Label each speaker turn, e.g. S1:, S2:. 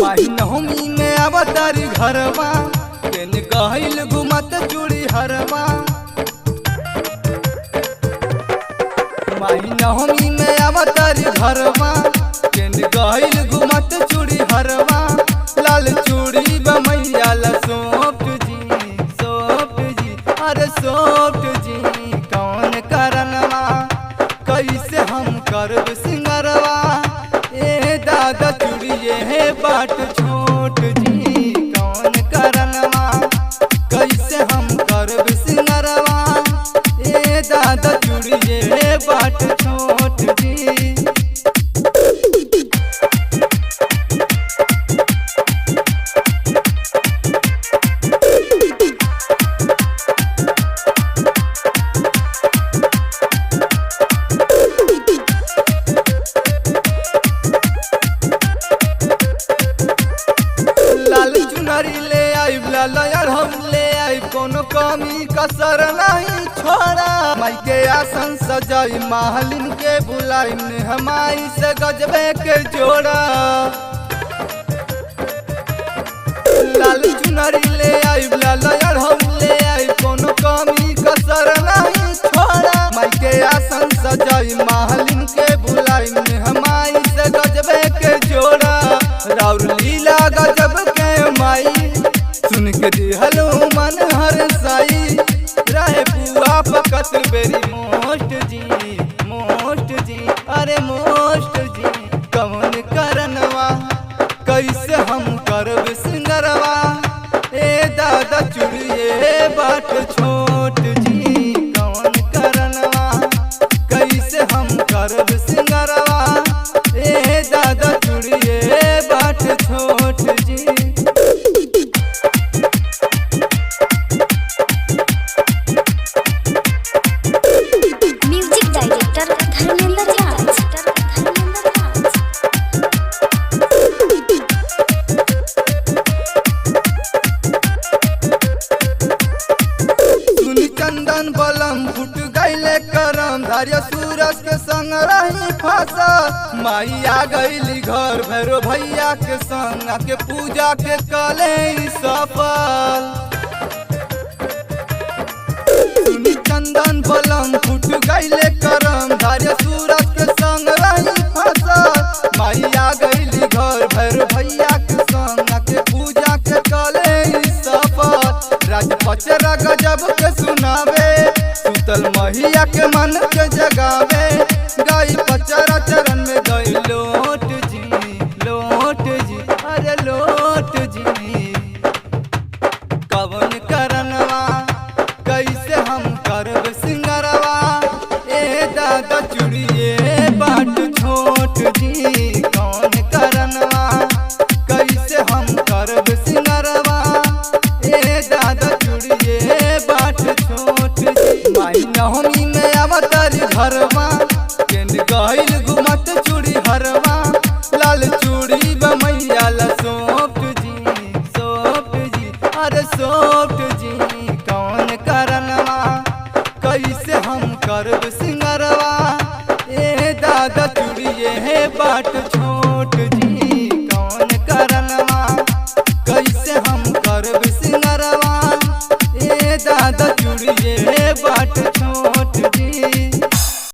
S1: माही नवमी में अवतारी घरवा केन गहिल घुमत चूड़ी हरवा। माही नवमी में अवतारी घरवा केन गहिल घुमत चूड़ी हरवा। लाल चूड़ी बमैया ला सोफ्ट जी अरे सोफ्ट जी कौन करनवा कैसे हम करब सिंगरवा। ए दादा चूड़िए है बाट छोट जी कौन करनवा कैसे हम करब सिंगरवा। ए दादा चूड़िए है बाट छोट जी। ले आई लाल हम ले आई कोनो कमी कसर नहीं छोड़ा। माई के आसन सजाई महलिन के बुलाई ने हमारी से गजबे के जोड़ा। लाल चुनरी ले आई लाल हम ले आई कोनो कमी कसर नहीं छोड़ा। माई के आसन सजाई महलिन के बुलाई ने हमारी से गजबे के जोड़ा। राउर लीला गजब के माई सुन के दिहलो मन हर साई। रहे पुआ पकत बेरी मोस्ट जी अरे मोस्ट जी कौन करनवा कैसे हम करब सिंगरवा। ए दादा चूड़िए बाट छोट जी कौन करनवा कैसे हम करब सिंगरवा। ए दादा चूड़िए बाट छोट जी।
S2: म्यूजिक डायरेक्टर धर्मेंद्र राज।
S1: सुनी चंदन बलम फुट गईले करम धारिया सूरज के संग रही फासा। माई आ गईली घर भैरो भैया के संग आके पूजा के कले सफल। सुनी चंदन बलम फुट गईले करम धारिया सूरज के संग रही फासा। माई आ गईली घर भैरो भैया के संग आके पूजा के कले सफल। राज पचरा गजब के सुनावे सुतल महिया के मन के जगावे। गाई पचरा चरण में गई लोट जी अरे लोट जी कवन करनवा कैसे हम करब सिंगरवा। ए दादा चूड़िए बाट छोट जी कौन करनवा कैसे हम करब सिंगरवा। ए दादा चूड़िए बाट छोट जी। माई नवमी में अवतारी घरवा केन गहिल घुमत चूड़ी हरवा। लाल चूड़ी बमैया ला सोफ्ट जी अरे सोफ्ट जी कौन करनवा कैसे हम करब सिंगरवा। ए दादा चूड़िए है बाट छोट जी कौन करनवा कैसे हम करब सिंगरवा। ए दादा चूड़िए बाट छोट।